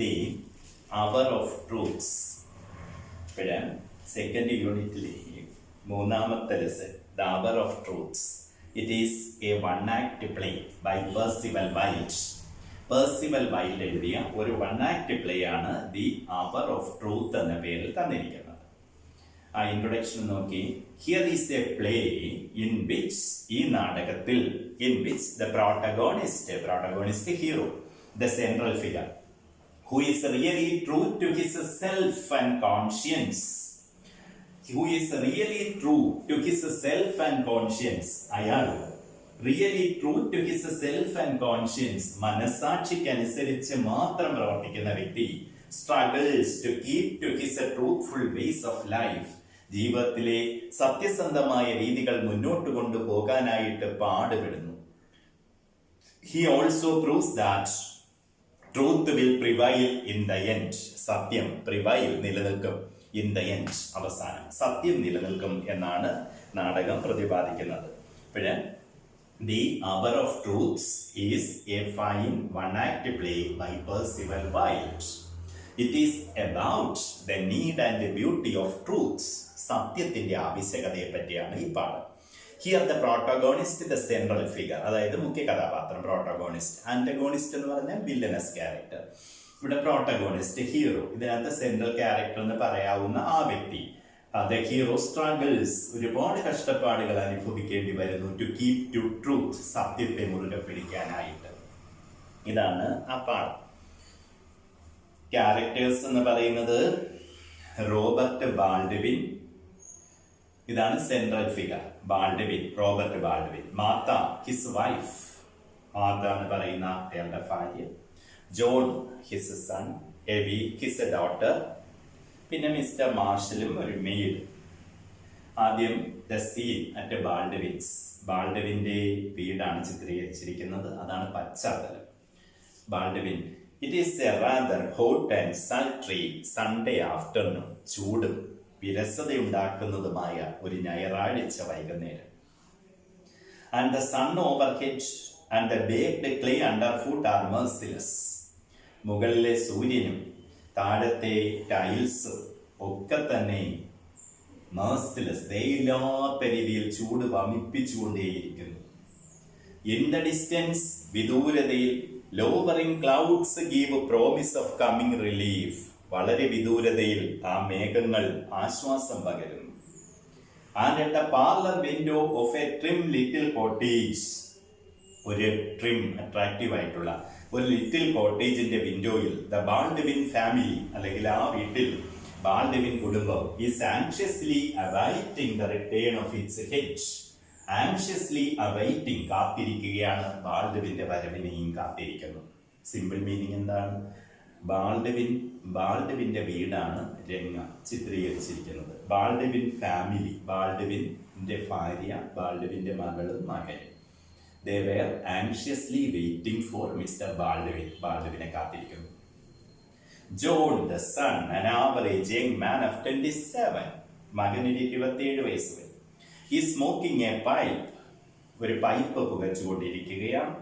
the hour of truths. ഇപ്പോഴേ second യൂണിറ്റിലെ മൂന്നാമത്തെ lesson the hour of truths. It is a one act play by Percival Wilde. Percival Wilde എഴുതിയ ഒരു one act play ആണ് the hour of truth എന്ന പേരിൽ തന്നിരിക്കുന്നത്. ആ ഇൻട്രൊഡക്ഷൻ നോക്കി. Here is a play in which, ഈ നാടകത്തിൽ, in which the protagonist hero, the central figure, who is really true to his self and conscience, അയാൾ really true to his self and conscience, മനസാക്ഷിക്കനുസരിച്ച് മാത്രം പ്രവർത്തിക്കുന്ന വ്യക്തി, struggles to keep to his truthful ways of life, ജീവിതത്തിലെ സത്യസന്ധമായ രീതികൾ മുന്നോട്ട് കൊണ്ടുപോകാനായിട്ട് പാടുപെടുന്നു. He also proves that truth will prevail in the end. സത്യം prevail നിലനിൽക്കും, in the end അവസാനം സത്യം നിലനിൽക്കും എന്നാണ് നാടകം പ്രതിപാദിക്കുന്നത്. പിന്നെ The Hour of Truths is a fine one-act play by Percival Wilde. It is about the need and the beauty of truths. സത്യത്തിന്റെ ആവശ്യകതയെ പറ്റിയാണ് ഈ പാഠം. Here the protagonist, the central figure, അതായത് മുഖ്യ കഥാപാത്രം പ്രോട്ടഗോണിസ്റ്റ്. ആന്റഗോണിസ്റ്റ് എന്ന് പറഞ്ഞാൽ വില്ലനസ് ക്യാരക്ടർ. ഇവിടെ പ്രോട്ടഗോണിസ്റ്റ് ഹീറോ, ഇതിനകത്ത് സെൻട്രൽ ക്യാരക്ടർ എന്ന് പറയാവുന്ന ആ വ്യക്തി. ദ ഹീറോ സ്ട്രഗിൾസ്, ഒരുപാട് കഷ്ടപ്പാടുകൾ അനുഭവിക്കേണ്ടി വരുന്നു. ടു കീപ് ടു ട്രൂത്ത്, സത്യത്തെ മുറുകെ പിടിക്കാനായിട്ട്. ഇതാണ് ആ പാഠം. ക്യാരക്ടേഴ്സ് എന്ന് പറയുന്നത് റോബർട്ട് ബാൾഡ്വിൻ, ഇതാണ് central figure. Baldwin, Robert Baldwin. Martha, his wife, Martha എന്ന് പറയുന്ന അയാളുടെ ഭാര്യ. John, his son. Evie, his daughter. പിന്നെ മിസ്റ്റർ മാർഷലും ഒരു മെയ്ഡ്. ആദ്യം ദ സീൻ അറ്റ് ബാൾഡ്വിൻസ്, ബാൾഡ്വിന്റെ വീടാണ് ചിത്രീകരിച്ചിരിക്കുന്നത്, അതാണ് പശ്ചാത്തലം. Baldwin. It is a rather hot and sultry Sunday afternoon, ചൂടും വിരസതയുണ്ടാക്കുന്നതുമായ ഒരു ഞായറാഴ്ച വൈകുന്നേരം. And the sun overhead and the baked clay under foot are merciless. മുകളിലെ സൂര്യനും താഴത്തെ ടൈൽസും ഒക്കെ തന്നെ മെർസിലെസ്, ദയയില്ലാത്ത രീതിയിൽ ചൂട് വമിപ്പിച്ചുകൊണ്ടേയിരിക്കുന്നു. ഇൻ ദ ഡിസ്റ്റൻസ്, വിദൂരതയിൽ, lowering clouds give promise of coming relief, വളരെ വിദൂരതയിൽ ആ മേഘങ്ങൾ ആശ്വാസം പകരുന്നു. And at the parlour window of a trim little cottage, ഒരു ട്രിം അട്രാക്റ്റീവ് ആയിട്ടുള്ള ഒരു ലിറ്റിൽ കോട്ടേജിന്റെ വിൻഡോയിൽ ദ ബാൾഡ്വിൻ ഫാമിലി, അല്ലെങ്കിൽ ആ വീട്ടിൽ ബാൾഡ്വിൻ കുടുംബം is ആൻഷ്യസ്ലി awaiting the return of its head. ആൻഷ്യസ്ലി awaiting, കാത്തിരിക്കുകയാണ്, ബാൾഡ്വിന്റെ വരവിനെയും കാത്തിരിക്കുന്നു. സിമ്പിൾ മീനിങ് എന്താണ്? ബാൾഡ്വിന്റെ വീടാണ് രംഗ ചിത്രീകരിച്ചിരിക്കുന്നത്. ബാൾഡ്വിൻ ഫാമിലി, ബാൾഡ്വിന്റെ ഭാര്യ, ബാൾഡ്വിന്റെ മകളും മകനും. They were anxiously waiting for Mr. Baldwin. ബാൾഡ്വിനെ കാത്തിരിക്കുന്നു. John, the son, an average young man of 27, മകന് 27 വയസ്സ് വരും. He is smoking a pipe, ഒരു പൈപ്പ് പുകച്ചുകൊണ്ടിരിക്കുകയാണ്,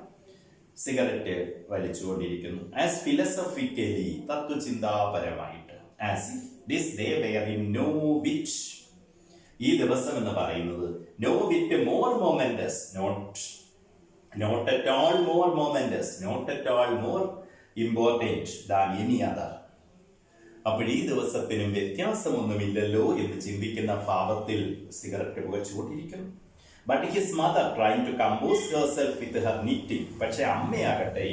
സിഗരറ്റ് വലിച്ചുകൊണ്ടിരിക്കുന്നു. ആസ് ഫിലോസഫിക്കലി, തത്വചിന്താപരമായിട്ട്. As if this day were in no which, ഈ ദിവസം എന്ന് പറയുന്നത് no wit more momentous, not at all more momentous, not at all more important than any other. അപ്പോൾ ഈ ദിവസത്തിനും വ്യത്യാസമൊന്നുമില്ലല്ലോ എന്ന് ചിന്തിക്കുന്ന ഭാവത്തിൽ സിഗരറ്റ് പുകച്ചുകൊണ്ടിരിക്കുന്നു. But his mother trying to compose herself with her knitting. പക്ഷെ അമ്മയാകട്ടെ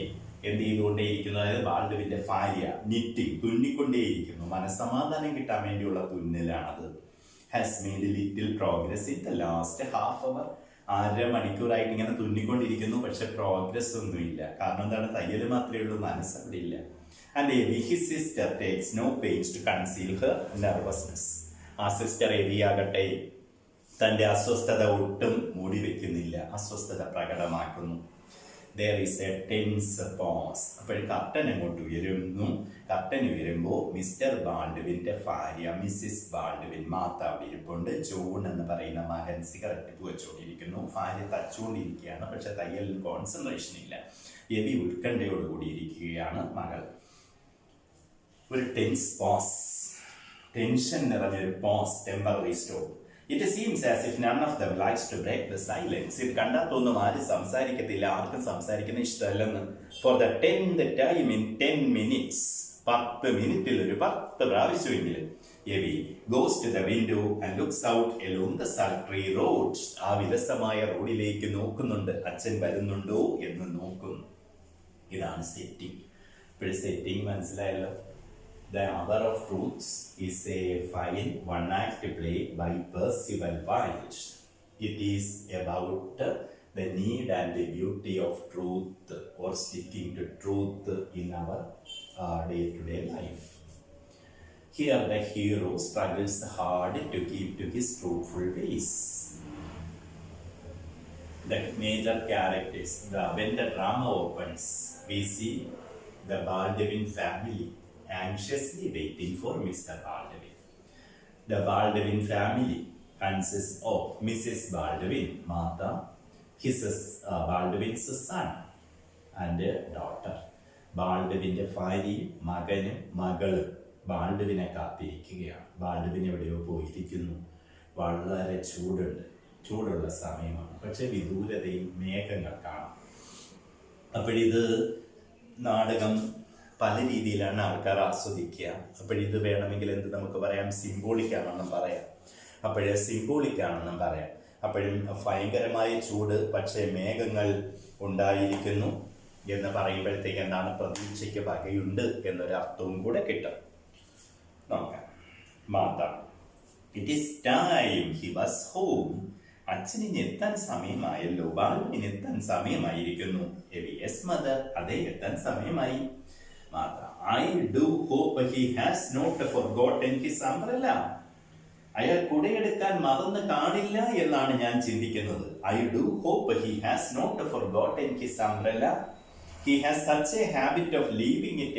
എന്ത് ചെയ്തുകൊണ്ടേയിരിക്കുന്നു? അതായത് ബാൾഡ്വിന്റെ ഭാര്യ നിറ്റിംഗ്, തുന്നിക്കൊണ്ടേയിരിക്കുന്നു. മനസ്സമാധാനം കിട്ടാൻ വേണ്ടിയുള്ള തുന്നലാണത്. Has made little progress in the last half hour. 1.5 മണിക്കൂറായിട്ട് ഇങ്ങനെ തുന്നിക്കൊണ്ടിരിക്കുന്നു, പക്ഷെ പ്രോഗ്രസ് ഒന്നുമില്ല. കാരണം എന്താണ്? തയ്യൽ മാത്രമേ ഉള്ളൂ, മനസ്സവിടെ ഇല്ല. And Evi, his sister, takes no pains to conceal her nervousness. ആ സിസ്റ്റർ എവി ആകട്ടെ തന്റെ അസ്വസ്ഥത ഒട്ടും മൂടി വെക്കുന്നില്ല, അസ്വസ്ഥത പ്രകടമാക്കുന്നു. There is a tense pause. അപ്പോൾ കർട്ടൻ അങ്ങോട്ട് ഉയരുന്നു. കർട്ടൻ ഉയരുമ്പോൾ മിസ്റ്റർ ബാൾഡ്വിന്റെ ഭാര്യ മിസ്സിസ് ബാൾഡ്വിൻ മാത്ത അവിടെ ഇരിപ്പുണ്ട്. ജോൺ എന്ന് പറയുന്ന മകൻ സിഗരറ്റ് പുകച്ചുകൊണ്ടിരിക്കുന്നു. ഭാര്യ തച്ചുകൊണ്ടിരിക്കുകയാണ്, പക്ഷെ തയ്യലിൽ കോൺസെൻട്രേഷൻ ഇല്ല. എവി ഉത്കണ്ഠയോടുകൂടി ഇരിക്കുകയാണ് മകൾ. ഒരു ടെൻസ് പോസ്, ടെൻഷൻ നിറഞ്ഞൊരു pause, temporary stop. It seems as if none of them likes to break the silence. ഇത് കണ്ടാൽ തോന്നും ആരും സംസാരിക്കത്തില്ല, ആർക്കും സംസാരിക്കുന്ന ഇഷ്ടമല്ലെന്ന്. For the 10th time in 10 minutes, 10 മിനിറ്റിൽ ഒരു 10 പ്രാവശ്യമെങ്കിലും Evie goes to the window and looks out along the sultry road. ആ വിരസമായ റോഡിലേക്ക് നോക്കുന്നുണ്ട്, അച്ഛൻ വരുന്നുണ്ടോ എന്ന് നോക്കുന്നു. ഇതാണ് സെറ്റിംഗ്. ഇപ്പോൾ സെറ്റിംഗ് മനസ്സിലായല്ലോ. The Hour of Truths is a fine one-act play by Percival Wilde. It is about the need and the beauty of truth, or sticking to truth in our day-to-day life. Here the hero struggles hard to keep to his truthful ways. The major characters, when the drama opens, we see the Baldwin family anxiously waiting for Mr. Baldwin. The Baldwin family consists of Mrs. Baldwin, Martha, his Baldwin's son and daughter. ബാൾഡുവിന്റെ ഭാര്യയും മകനും മകളും ബാൾഡുവിനെ കാത്തിരിക്കുകയാണ്. Baldwin എവിടെയോ പോയിരിക്കുന്നു. വളരെ ചൂടുള്ള സമയമാണ്, പക്ഷെ വിദൂരതയും മേഘങ്ങൾ കാണാം. അപ്പോഴിത് നാടകം പല രീതിയിലാണ് ആൾക്കാർ ആസ്വദിക്കുക. അപ്പോഴിത് വേണമെങ്കിൽ എന്ത് നമുക്ക് പറയാം, സിംബോളിക്കാണെന്നും പറയാം. സിംബോളിക്കാണെന്നും പറയാം. അപ്പോഴും ഭയങ്കരമായ ചൂട്, പക്ഷേ മേഘങ്ങൾ ഉണ്ടായിരിക്കുന്നു എന്ന് പറയുമ്പോഴത്തേക്ക് എന്താണ്, പ്രതീക്ഷയ്ക്ക് വകയുണ്ട് എന്നൊരർത്ഥവും കൂടെ കിട്ടും. നോക്കാം. Mater, it is time he was home. അച്ഛനിന് എത്താൻ സമയമായല്ലോ, ബാലുവിന് എത്താൻ സമയമായിരിക്കുന്നു. യെസ് മദർ, അതെ എത്താൻ സമയമായി. Mater, I do hope he has not forgotten his umbrella. അയാൾ കുടയെടുക്കാൻ മറന്നു കാണില്ല എന്നാണ് ഞാൻ ചിന്തിക്കുന്നത്. I do hope he has not forgotten his umbrella. He has such a habit of leaving it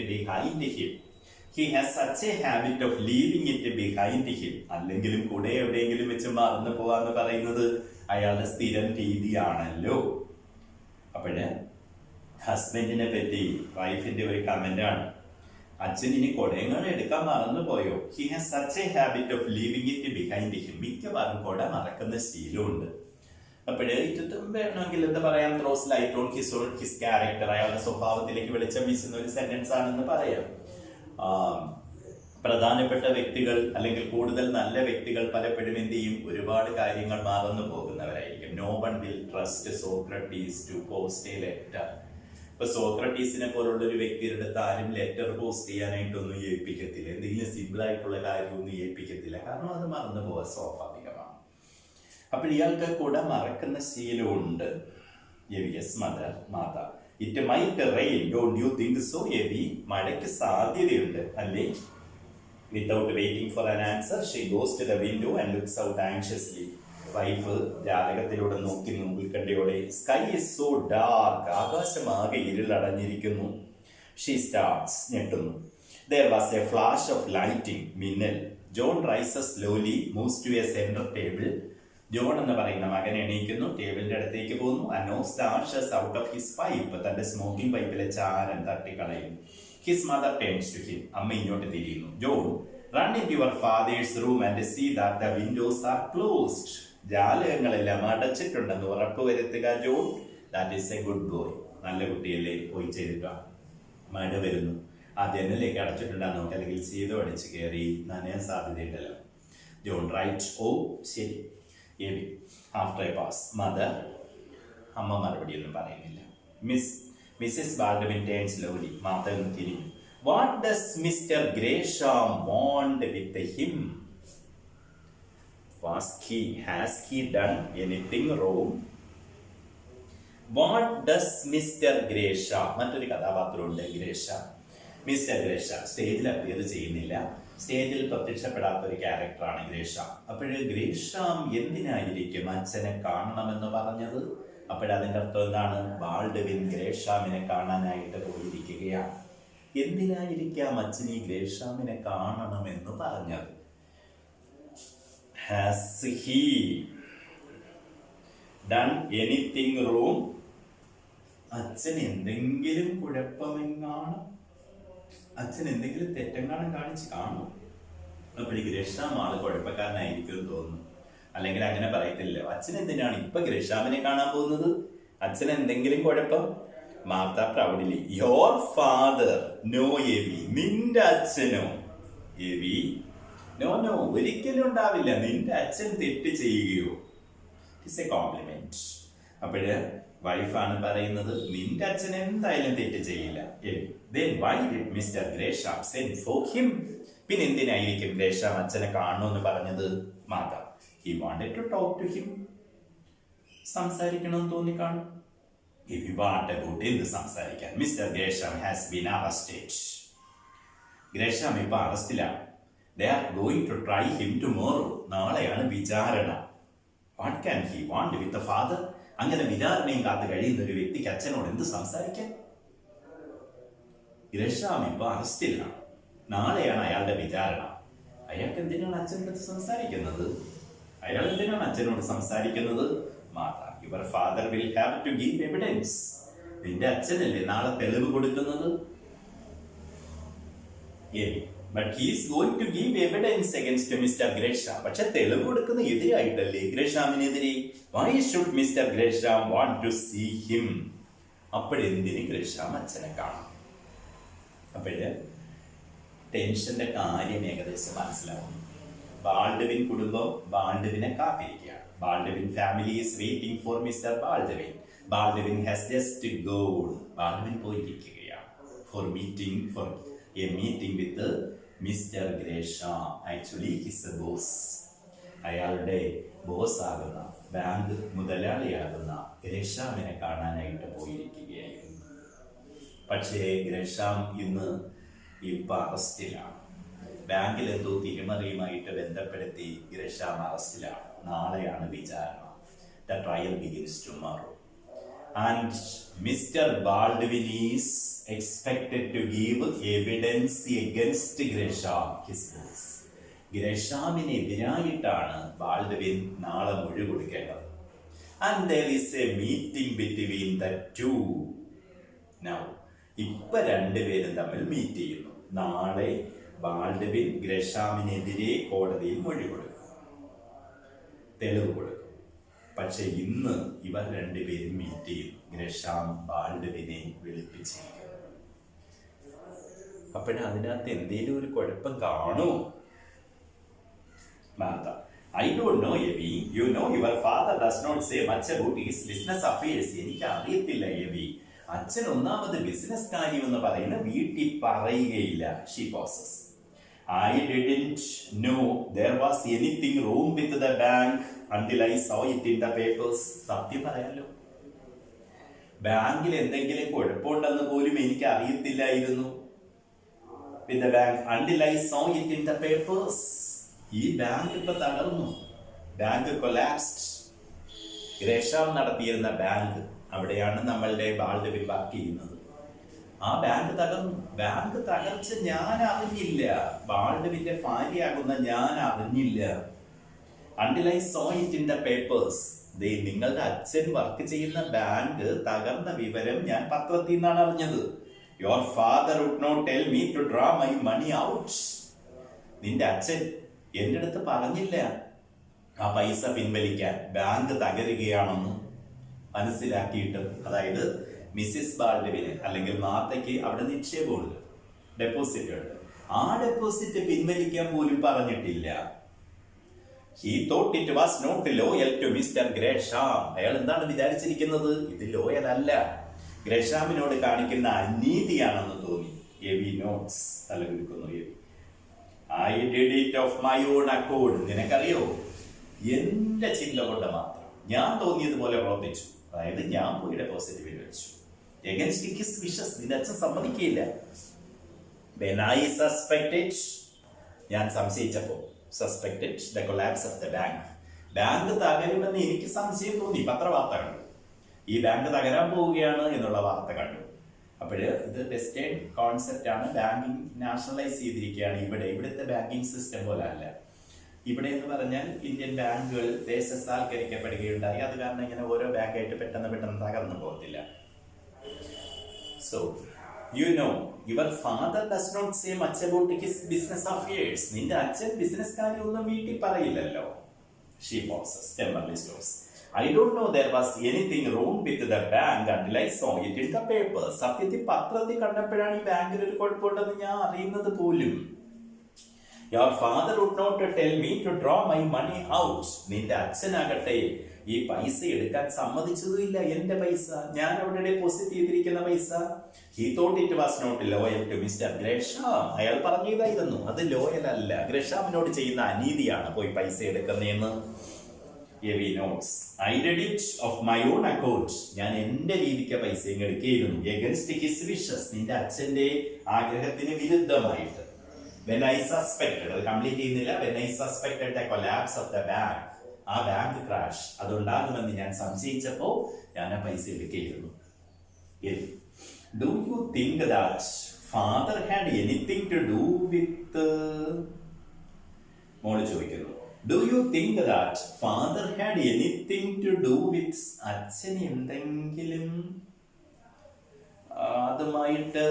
behind him. അല്ലെങ്കിലും കൂടെ എവിടെയെങ്കിലും വെച്ച് മറന്നു പോവാന്ന് പറയുന്നത് അയാളുടെ സ്ഥിരം രീതിയാണല്ലോ. അപ്പോഴ് ഹസ്ബൻഡിനെ പറ്റി വൈഫിന്റെ ഒരു കമന്റ് ആണ്, അച്ഛൻ ഇനി കൊടയങ്ങൾ എടുക്കാൻ മറന്നു പോയോ? He has such A habit of leaving it behind him. മിക്കവാറും കൊട മറക്കുന്ന ശീലമുണ്ട്. അപ്പോഴേ ഇറ്റത്തും വേണമെങ്കിൽ എന്താ പറയാം, throws light on his character, അയാളുടെ സ്വഭാവത്തിലേക്ക് വെളിച്ചം വീശുന്ന ഒരു സെന്റൻസ് ആണെന്ന് പറയാം. പ്രധാനപ്പെട്ട വ്യക്തികൾ അല്ലെങ്കിൽ കൂടുതൽ നല്ല വ്യക്തികൾ പലപ്പോഴും എന്ത് ചെയ്യും, ഒരുപാട് കാര്യങ്ങൾ മറന്നു പോകുന്നവരായിരിക്കും. No one will trust Socrates to post a letter. ഇപ്പൊ സോക്രട്ടീസിനെ പോലുള്ള ഒരു വ്യക്തിയുടെ അടുത്ത് ആരും ലെറ്റർ പോസ്റ്റ് ചെയ്യാനായിട്ടൊന്നും ഏൽപ്പിക്കത്തില്ല, എന്തെങ്കിലും സിമ്പിൾ ആയിട്ടുള്ള കാര്യമൊന്നും ഏൽപ്പിക്കത്തില്ല, കാരണം അത് മറന്നു പോകാൻ സ്വാഭാവികമാണ്. അപ്പോൾ ഇയാൾക്ക് കൂടെ മറക്കുന്ന ശീലമുണ്ട്. Yes mother, mater, it might rain, don't you think so? Evie, മഴയ്ക്ക് സാധ്യതയുണ്ട് അല്ലേ? Without waiting for an answer she goes to the window and looks out anxiously. Wife ജാലകത്തിലൂടെ നോക്കുന്നു ഉത്കണ്ഠയോടെ. സ്കൈ ഇസ് സോ ഡാർക്ക്, ആകാശമാകെ ഇരുളടഞ്ഞിരിക്കുന്നു. ഷീ സ്റ്റാർട്ട്സ്, ഞെട്ടുന്നു. There was a flash of lighting, മിന്നൽ. John rises slowly, moves to a center table. John എന്ന് പറയുന്ന മകൻ എണീക്കുന്നു, ടേബിളിന്റെ അടുത്തേക്ക് പോകുന്നു. അനോസ് the ashes out of his pipe, തന്റെ സ്മോക്കിംഗ് പൈപ്പിലെ ചാരം തട്ടിക്കളയുന്നു. His mother turns to him, അമ്മ ഇങ്ങോട്ട് തിരിയുന്നു. John, run into your father's room and see that the windows are closed. ജാലകങ്ങളെല്ലാം അടച്ചിട്ടുണ്ടെന്ന് ഉറപ്പുവരുത്തുക John. That is a good boy. നല്ല കുട്ടിയല്ലേ, പോയി ചെയ്തിട്ടാ. മഴ വരുന്നു, ആ ജനലിലേക്ക് അടച്ചിട്ടുണ്ടാന്ന് നോക്കി, അല്ലെങ്കിൽ സീതോ അടിച്ച് കയറി നനയാൻ സാധ്യതയുണ്ടല്ലോ. ജോൺ റൈറ്റ്, ഓ ശരി. Evie, after a pause, mother, അമ്മ മറുപടിയൊന്നും പറയുന്നില്ല. Mrs Baldwin turns slowly, mater ഒന്ന് തിരിഞ്ഞു. What does Mr Gresham want with him? Has he done anything wrong? What does Mr. Gresha, മറ്റൊരു കഥാപാത്രമുണ്ട് ഗ്രേഷ. മിസ്റ്റർ ഗ്രേഷ സ്റ്റേജിൽ അപ്പിയർ ചെയ്യുന്നില്ല, സ്റ്റേജിൽ പ്രത്യക്ഷപ്പെടാത്ത ഒരു ക്യാരക്ടറാണ് ഗ്രേഷ. അപ്പോഴ് ഗ്രേഷാം എന്തിനായിരിക്കും അച്ഛനെ കാണണമെന്ന് പറഞ്ഞത്? അപ്പോഴതിൻ്റെ അർത്ഥം എന്താണ്? ബാൾഡ്വിൻ ഗ്രേഷാമിനെ കാണാനായിട്ട് പോയിരിക്കുകയാണ്. എന്തിനായിരിക്കാം അച്ഛൻ ഈ ഗ്രേഷാമിനെ കാണണമെന്ന് പറഞ്ഞത്? Has he done anything wrong? അച്ഛൻ എന്തെങ്കിലും കുഴപ്പമെങ്ങാണ്? അച്ഛൻ എന്തെങ്കിലും തെറ്റെങ്ങാനും കാണിച്ച് കാണും. അപ്പോഴേക്ക് ഗ്രഷാം ആള് കുഴപ്പക്കാരനായിരിക്കും തോന്നുന്നു. അല്ലെങ്കിൽ അങ്ങനെ പറയത്തില്ലല്ലോ, അച്ഛൻ എന്തിനാണ് ഇപ്പൊ ഗ്രഷാമിനെ കാണാൻ പോകുന്നത്? അച്ഛൻ എന്തെങ്കിലും കുഴപ്പം? മാർത്ത പ്രൗഡിലി, യോർ ഫാദർ നോ എവി, നിന്റെ അച്ഛനോ? എവി, നോ നോ, ഒരിക്കലും ഉണ്ടാവില്ല. നിന്റെ അച്ഛൻ തെറ്റ് ചെയ്യുകയോ? It's a compliment. അപ്പോഴ് വൈഫാണ് പറയുന്നത്, നിന്റെ അച്ഛൻ എന്തായാലും തെറ്റ് ചെയ്യില്ല. Then why did Mr. Gresham send for him? പിന്നെ എന്തിനായിരിക്കും ഗ്രേഷാം അച്ഛനെ കാണണമെന്ന് പറഞ്ഞത്? മാത, he wanted to talk to him. സംസാരിക്കണമെന്ന് തോന്നിക്കാണും. എന്ത് സംസാരിക്കാൻ? Mr Gresham has been arrested. Gresham ഇപ്പൊ അറസ്റ്റിലാണ്. They are going to try him tomorrow. നാളെയാണ് വിചാരണ. What can he want with the father? അങ്ങനെ വിചാരണയും കാത്തു കഴിയുന്ന ഒരു വ്യക്തിക്ക് അച്ഛനോട് എന്ത് സംസാരിക്കാൻ? ഗ്രഷാം ഇപ്പൊ അറസ്റ്റിലാണ്. നാളെയാണ് അയാളുടെ വിചാരണ. അയാൾക്ക് എന്തിനാണ് അച്ഛനോട് സംസാരിക്കുന്നത്? അയാൾ എന്തിനാണ് അച്ഛനോട് സംസാരിക്കുന്നത്? Mater, your father will have to give evidence. നിന്റെ അച്ഛനല്ലേ നാളെ തെളിവ് കൊടുക്കുന്നത്? But he is going to give evidence against Mr. Gresham. പക്ഷെ തെളിവ് കൊടുക്കുന്ന എതിരായിട്ടല്ലേ, ഗ്രഷാമിനെതിരെ. Why should Mr. Gresham want to see him? അപ്പോഴെന്തിന് ഗ്രഷാം അച്ഛനെ കാണും? അപ്പോഴ് ടെൻഷന്റെ കാര്യം ഏകദേശം മനസ്സിലാവുന്നു. ബാൾഡ്വിൻ കുടുംബം ബാൾഡ്വിനെ കാത്തിരിക്കുകയാണ്. Baldwin family is waiting for mister Baldwin. Baldwin has just gone. Baldwin പോയിരിക്കുകയാണ് for a meeting with Mr. Gresham. Actually, he's a boss. അയാളുടെ ബോസ് ആകുന്ന, ബാങ്ക് മുതലാളിയാകുന്ന ഗ്രഷാമിനെ കാണാനായിട്ട് പോയിരിക്കുകയായിരുന്നു. പക്ഷേ ഗ്രഷാം ഇന്ന് ഇപ്പൊ അറസ്റ്റിലാണ്. ബാങ്കിൽ എന്തോ തിരിമറിയുമായിട്ട് ബന്ധപ്പെടുത്തി ഗ്രഷാം അറസ്റ്റിലാണ്. നാളെയാണ് വിചാരണ. The trial begins tomorrow. And Mr. Baldwin is expected to give evidence against Gresham, his boss. ഗ്രഷാമിനെതിരായിട്ടാണ് ബാൾഡ്വിൻ നാളെ മൊഴി കൊടുക്കേണ്ടത്. And there is a meeting between the two. Now, ഇപ്പൊ രണ്ടുപേരും തമ്മിൽ മീറ്റ് ചെയ്യുന്നു. നാളെ ബാൾഡ്വിൻ ഗ്രഷാമിനെതിരെ കോടതിയിൽ മൊഴി കൊടുക്കും, തെളിവ് കൊടുക്കും. പക്ഷെ ഇന്ന് ഇവർ രണ്ടുപേരും മീറ്റ് ചെയ്യും. ഗ്രഷാം ബാൾഡ്വിനെ വിളിപ്പിച്ചിരിക്കുന്നു. അപ്പോഴതിനകത്ത് എന്തെങ്കിലും ഒരു കുഴപ്പം കാണുമോ? Martha, I don't know, Evi. You know your father does not say much about his business affairs. എനിക്ക് അറിയത്തില്ല എവി. അച്ഛൻ ഒന്നാമത് ബിസിനസ് കാര്യം എന്ന് പറയുന്ന വീട്ടിൽ പറയുകയില്ല. She pauses. I didn't know there was anything wrong with the bank until I saw it in the papers. സത്യം പറയാലോ, ബാങ്കിൽ എന്തെങ്കിലും കുഴപ്പമുണ്ടെന്ന് പോലും എനിക്ക് അറിയത്തില്ലായിരുന്നു. With the bank until I saw it in the papers. ഈ ബാങ്ക് ഇപ്പൊ തകർന്നു. Bank collapsed. ഗ്രഷാം നടത്തിയിരുന്ന ബാങ്ക്, അവിടെയാണ് നമ്മളുടെ ബാൾഡ്വിൻ വർക്ക് ചെയ്യുന്നത്. ആ ബാങ്ക് തകർന്നു. ബാങ്ക് തകർച്ച ഞാൻ അറിഞ്ഞില്ല. ബാൾഡ്വിന്റെ ഭാര്യയാകുന്ന ഞാൻ അറിഞ്ഞില്ല. Until I saw it in the papers. നിങ്ങളുടെ അച്ഛൻ വർക്ക് ചെയ്യുന്ന ബാങ്ക് തകർന്ന വിവരം ഞാൻ പത്രത്തിൽ നിന്നാണ് അറിഞ്ഞത്. Your father would not tell me to draw my money out. നിന്റെ അച്ഛൻ എന്റെ അടുത്ത് പറഞ്ഞില്ല ആ പൈസ പിൻവലിക്കാൻ. ബാങ്ക് തകരുകയാണെന്ന് മനസ്സിലാക്കിയിട്ട്, അതായത് മിസ്സിസ് ബാൾഡ്വിന് അല്ലെങ്കിൽ മാർത്തയ്ക്ക് അവിടെ നിക്ഷേപമുണ്ട്, ഡെപ്പോസിറ്റ് ഉണ്ട്. ആ ഡെപ്പോസിറ്റ് പിൻവലിക്കാൻ പോലും പറഞ്ഞിട്ടില്ല. He thought it was not loyal to Mr. Gresham. അയാൾ എന്താണ് വിചാരിച്ചിരിക്കുന്നത്? ഇത് ലോയൽ അല്ല, ഗ്രഷാമിനോട് കാണിക്കുന്ന അനീതിയാണെന്ന് തോന്നി. എവി നോട്ട്സ്, തലകുലുക്കുന്നു Evie. I did it of my own accord. നിനക്കറിയോ, എന്റെ ചിന്ത കൊണ്ട് മാത്രം ഞാൻ തോന്നിയതുപോലെ പ്രവർത്തിച്ചു. അതായത് ഞാൻ പോയി ഡെപ്പോസിറ്റ് പിൻവലിച്ചു. Against his wishes. നിന്റെ അച്ഛൻ സമ്മതിക്കില്ല. When I suspected, ഞാൻ സംശയിച്ചപ്പോൾ, suspected the collapse of the bank. Bank തകരുമെന്ന് എനിക്ക് സംശയം തോന്നി. പത്രവാർത്ത കണ്ടു, ഈ ബാങ്ക് തകരാൻ പോവുകയാണ് എന്നുള്ള വാർത്ത കണ്ടു. അപ്പോഴ് ഇത് വെസ്റ്റേൺ കോൺസെപ്റ്റ് ആണ്. ബാങ്കിങ് നാഷണലൈസ് ചെയ്തിരിക്കുകയാണ്. ഇവിടുത്തെ ബാങ്കിങ് സിസ്റ്റം പോലെ അല്ല. ഇവിടെ എന്ന് പറഞ്ഞാൽ ഇന്ത്യൻ ബാങ്കുകൾ ദേശസാൽക്കരിക്കപ്പെടുകയുണ്ടായി. അത് കാരണം ഇങ്ങനെ ഓരോ ബാങ്കായിട്ട് പെട്ടെന്ന് തകർന്നു പോകത്തില്ല. So You know, your father does not say much about his business affairs. നിന്റെ അച്ഛൻ ബിസിനസ് കാര്യമൊന്നും വീട്ടിൽ പറയില്ലല്ലോ. She pauses, temporarily stops. I don't know there was anything wrong with the bank until I saw it in the paper. സത്യത്തിൽ പത്രത്തിൽ കണ്ടപ്പോഴാണ് ഈ ബാങ്കിൽ ഒരു കുഴപ്പമുണ്ടെന്ന് ഞാൻ അറിയുന്നത് പോലും. Your father would not tell me to draw my money out. നിന്റെ അച്ഛനാകട്ടെ ഈ പൈസ എടുക്കാൻ സമ്മതിച്ചതുമില്ല. എന്റെ പൈസ ഞാൻ അവിടെ ഡെപ്പോസിറ്റ് ചെയ്തിരിക്കുന്ന പൈസ. He thought it was not loyal to Mr. Gresham. അയാൾ പറഞ്ഞതായിരുന്നു അത് ലോയൽ അല്ല, ഗ്രഷാമിനോട് ചെയ്യുന്ന അനീതിയാണ് പോയി പൈസ എടുക്കുന്നതെന്ന്. Evi notes, I did it of my own accord. ഞാൻ എന്റെ രീതിക്ക് പൈസ എടുക്കുകയായിരുന്നു. Against his wishes. നിന്റെ അച്ഛന്റെ ആഗ്രഹത്തിന് വിരുദ്ധമായിട്ട്. When I suspected, അത് കംപ്ലീറ്റ് ചെയ്യുന്നില്ല. When I suspected the collapse of the bank. ആ ബാങ്ക് ക്രാഷ് അതുണ്ടാകുമെന്ന് ഞാൻ സംശയിച്ചപ്പോ ഞാൻ ആ പൈസ എടുക്കുകയായിരുന്നു. Do you think that father had anything to do with മോള് ചോദിക്കുന്നു, Do you think that father had anything to do with അച്ഛന് എന്തെങ്കിലും അതുമായിട്ട്?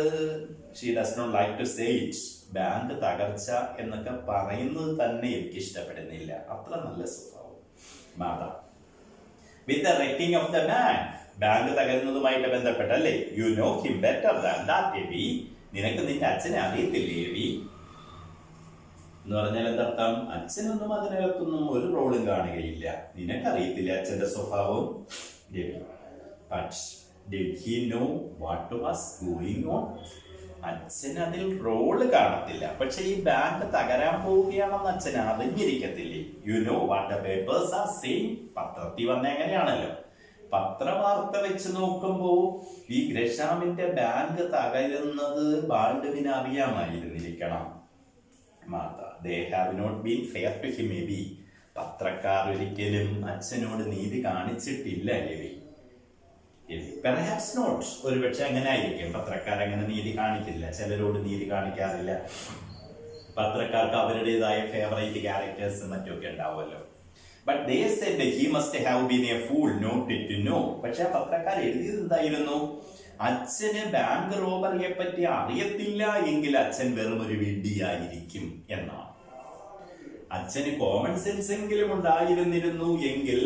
She does not like to say it. Bank തകർച്ച എന്നൊക്കെ പറയുന്നത് തന്നെ എനിക്ക് ഇഷ്ടപ്പെടുന്നില്ല. അത്ര നല്ല സ്വഭാവം. Mater, with the wrecking of the bank, bank തകരുന്നതുമായിട്ട് ബന്ധപ്പെട്ടല്ലേ? You know him better than that, Evi. നിനക്ക് നിന്റെ അച്ഛനെ അറിയത്തില്ലേ എവി? എന്ന് പറഞ്ഞാൽ എന്തർത്ഥം? അച്ഛനൊന്നും അതിനകത്തൊന്നും ഒരു റോളും കാണുകയില്ല. നിനക്കറിയത്തില്ല അച്ഛന്റെ സ്വഭാവം. But did he know what was going on? അച്ഛൻ അതിൽ റോള് കാണത്തില്ല. പക്ഷെ ഈ ബാങ്ക് തകരാൻ പോവുകയാണെന്ന് അച്ഛൻ അറിഞ്ഞിരിക്കത്തില്ലേ? You know what the papers are saying. പത്രത്തിൽ വന്ന എങ്ങനെയാണല്ലോ. പത്രവാർത്ത വെച്ച് നോക്കുമ്പോ ഈ ഗ്രഷാമിന്റെ ബാങ്ക് തകരുന്നത് ബാൾഡുവിന് അറിയാമായിരുന്നിരിക്കണം. Mater, they have not been fair to him, maybe. പത്രക്കാർ ഒരിക്കലും അച്ഛനോട് നീതി കാണിച്ചിട്ടില്ല എവി. Perhaps not. ഒരുപക്ഷെ അങ്ങനെ ആയിരിക്കും. പത്രക്കാർ അങ്ങനെ നീതി കാണിക്കില്ല. ചിലരോട് നീതി കാണിക്കാറില്ല. പത്രക്കാർക്ക് അവരുടേതായ ഫേവറേറ്റ് ക്യാരക്ടേഴ്സും മറ്റൊക്കെ ഉണ്ടാവുമല്ലോ. But they said he must have been a fool not to know. പക്ഷെ ആ പത്രക്കാർ എഴുതിയത് എന്തായിരുന്നു? അച്ഛന് ബാങ്ക് റോബറിയെ പറ്റി അറിയത്തില്ല എങ്കിൽ അച്ഛൻ വെറും ഒരു വിഡ്ഢിയായിരിക്കും എന്നാണ്. അച്ഛന് കോമൺ സെൻസ് എങ്കിലും ഉണ്ടായിരുന്നിരുന്നു എങ്കിൽ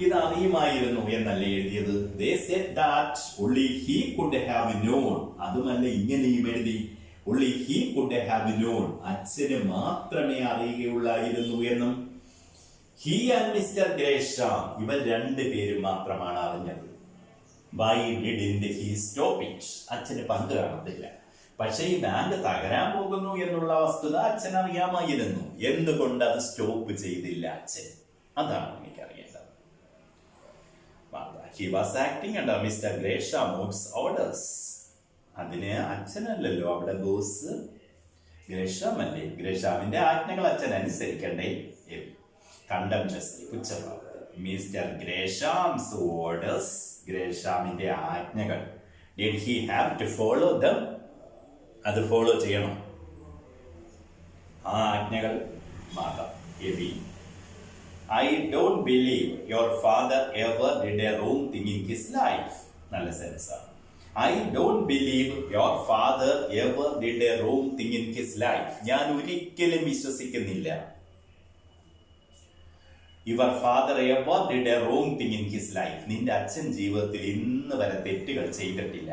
ഇത് അറിയുമായിരുന്നു എന്നല്ലേ എഴുതിയത്. They said that only he could have known. അതുമല്ല ഇങ്ങനെയും എഴുതി, only he could have known. അച്ഛന് മാത്രമേ അറിയുകയുള്ളായിരുന്നു എന്നും. He and Mr. Gresham, ഇവർ രണ്ടുപേരും മാത്രമാണ് അറിഞ്ഞത്. Why didn't he stop it? അച്ഛന് പങ്ക് കാണത്തില്ല. പക്ഷെ ഈ ബാങ്ക് തകരാൻ പോകുന്നു എന്നുള്ള വസ്തുത അച്ഛൻ അറിയാമായിരുന്നു. എന്തുകൊണ്ട് അത് സ്റ്റോപ്പ് ചെയ്തില്ല അച്ഛൻ? അതാണ് എനിക്കറിയേണ്ടത്. He was acting under Mr. Gresham's orders. അതിന് അച്ഛനല്ലല്ലോ അവിടെ ബോസ്, ഗ്രഷാം അല്ലേ. ഗ്രഷാമിന്റെ ആജ്ഞകൾ അച്ഛൻ അനുസരിക്കണ്ടേ? കണ്ടംപ്റ്റസ്ലി, പുച്ഛഭാവം. മിസ്റ്റർ ഗ്രേഷാംസ് ഓർഡേഴ്സ്, ഗ്രേഷാമിന്റെ ആജ്ഞകൾ. Did he have to follow them? അത് ഫോളോ ചെയ്യണം ആ ആജ്ഞകൾ. മാതാ, എവി, I don't believe your father ever did a wrong thing in his life. നല്ല സെൻസാണ്. I don't believe your father ever did a wrong thing in his life. ഞാൻ ഒരിക്കലും വിശ്വസിക്കുന്നില്ല your father ever did a wrong thing in his life. നിന്റെ അച്ഛൻ ജീവിതത്തിൽ ഇന്ന് വരെ തെറ്റുകൾ ചെയ്തിട്ടില്ല.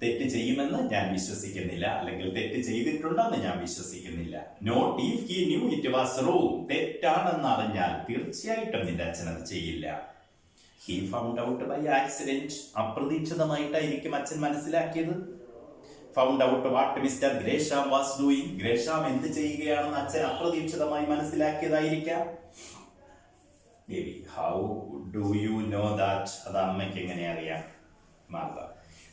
തെറ്റ് ചെയ്യുമെന്ന് ഞാൻ വിശ്വസിക്കുന്നില്ല, അല്ലെങ്കിൽ തെറ്റ് ചെയ്തിട്ടുണ്ടെന്ന് ഞാൻ വിശ്വസിക്കുന്നില്ല. Not if he knew it was wrong. തെറ്റാണെന്ന് അറിഞ്ഞാൽ തീർച്ചയായിട്ടും നിന്റെ അച്ഛൻ അത് ചെയ്യില്ല. He found out by accident. അപ്രതീക്ഷിതമായിട്ടായിരിക്കും അച്ഛൻ മനസ്സിലാക്കിയത്. Found out what Mr Gresham was doing. Gresham എന്ത് ചെയ്യുകയാണെന്ന് അച്ഛൻ അപ്രതീക്ഷിതമായി മനസ്സിലാക്കിയതായിരിക്കാം. How do you know that? അത് അമ്മയ്ക്ക് എങ്ങനെ അറിയാം? മാതാ,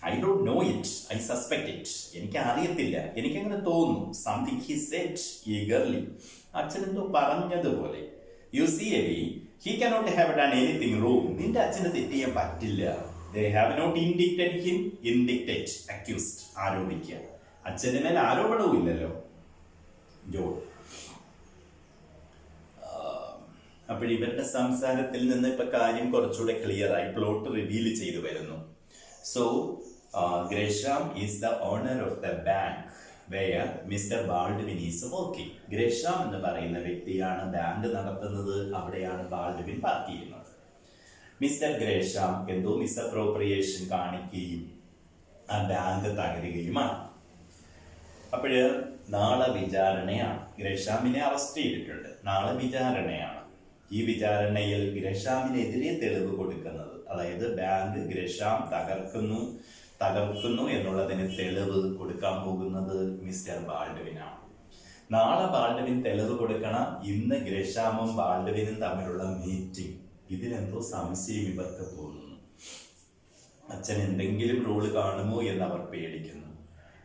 I don't know it. I suspect it. എനിക്ക് അറിയത്തില്ല, എനിക്കങ്ങനെ തോന്നുന്നു. Something he said eagerly. അച്ഛൻ എന്തോ പറഞ്ഞതുപോലെ. You see, Evi, he cannot have done anything wrong. നിന്റെ അച്ഛന് തെറ്റ് ചെയ്യാൻ പറ്റില്ല. They have not indicted him. Indicted, accused, ആരോപിക്കുക. അച്ഛന്റെ മേൽ ആരോപണവും ഇല്ലല്ലോ. ജോൺ, അപ്പോൾ ഇവരുടെ സംസാരത്തിൽ നിന്ന് ഇപ്പൊ കാര്യം കുറച്ചുകൂടെ ക്ലിയർ ആയി, പ്ലോട്ട് റിവീൽ ചെയ്തു വരുന്നു. So Gresham is the owner of the bank where Mr. Baldwin is working. Gresham എന്ന് പറയുന്ന വ്യക്തിയാണ് ബാങ്ക് നടത്തുന്നത്, അവിടെയാണ് ബാൾഡ്വിൻ വർക്ക് ചെയ്യുന്നത്. മിസ്റ്റർ ഗ്രേഷാം എന്തോ മിസ്അപ്രോപ്രിയേഷൻ കാണിക്കുകയും ആ ബാങ്ക് തകരുകയുമാണ്. അപ്പോഴ് നാളെ വിചാരണയാണ്. ഗ്രേഷാമിനെ അറസ്റ്റ് ചെയ്തിട്ടുണ്ട്. നാളെ വിചാരണയാണ്. ഈ വിചാരണയിൽ ഗ്രേഷാമിനെതിരെ തെളിവ് കൊടുക്കുന്നത്, അതായത് ബാങ്ക് ഗ്രേഷാം തകർക്കുന്നു എന്നുള്ളതിന് തെളിവ് കൊടുക്കാൻ പോകുന്നത് മിസ്റ്റർ ബാൾഡ്വിനാണ്. നാളെ ബാൾഡ്വിൻ തെളിവ് കൊടുക്കണം. ഇന്ന് ഗ്രേഷാമും ബാൾഡ്വിനും തമ്മിലുള്ള മീറ്റിംഗ്, ഇതിലെന്തോ സംശയം ഇവർക്ക് തോന്നുന്നു. അച്ഛൻ എന്തെങ്കിലും റോള് കാണുമോ എന്ന് അവർ പേടിക്കുന്നു.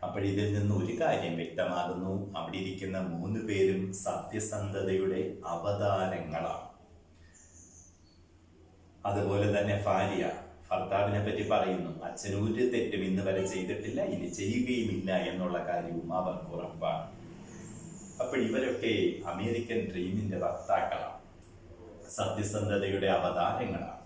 അപ്പോഴിതിൽ നിന്ന് ഒരു കാര്യം വ്യക്തമാകുന്നു, അവിടെ ഇരിക്കുന്ന 3 പേരും സത്യസന്ധതയുടെ അവതാരങ്ങളാണ്. അതുപോലെ തന്നെ ഭാര്യ ഭർത്താവിനെ പറ്റി പറയുന്നു, അച്ഛൻ ഒരു തെറ്റും ഇന്ന് വരെ ചെയ്തിട്ടില്ല, ഇനി ചെയ്യുകയുമില്ല എന്നുള്ള കാര്യവും അവർക്ക് ഉറപ്പാണ്. അപ്പോൾ ഇവരൊക്കെ American ഡ്രീമിന്റെ വക്താക്കളാണ്, സത്യസന്ധതയുടെ അവതാരങ്ങളാണ്.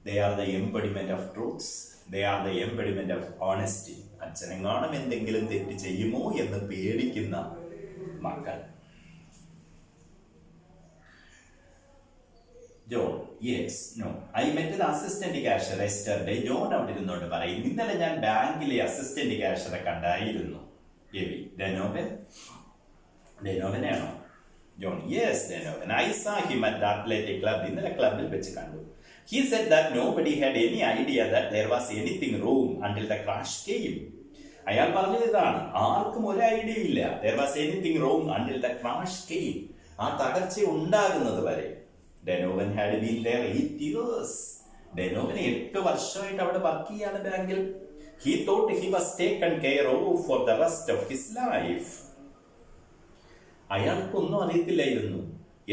They are the embodiment of truths. They are the embodiment of honesty. അച്ഛനെങ്ങാനും എന്തെങ്കിലും തെറ്റ് ചെയ്യുമോ എന്ന് പേടിക്കുന്ന മക്കൾ. John, yes, no, I met the assistant cashier yesterday. John അവിടെ ഇരുന്നോണ്ട് പറയും, ഇന്നലെ ഞാൻ ബാങ്കിലെ അസിസ്റ്റന്റ് കാഷ്യറെ കണ്ടായിരുന്നു. എവി, ഡെനോവനാണോ? John, yes, Donovan. I saw him at the athletic club. ഇന്നലെ ക്ലബിൽ വെച്ച് കണ്ടു. He said that nobody had any idea that there was anything wrong until the crash came. അയാൾ പറഞ്ഞത് ഇതാണ്, ആർക്കും ഒരു ഐഡിയ ഇല്ല. There was anything wrong until the crash came. ആ തകർച്ച ഉണ്ടാകുന്നത് വരെ. ഡെനോവൻ had been there 8 years. ഡെനോവൻ 8 വർഷമായിട്ട് അവിടെ വർക്ക് ചെയ്യാണ് ബാങ്കിൽ. He thought he was taken care of for the rest of his life. അയാൾക്കൊന്നും അറിയത്തില്ലായിരുന്നു.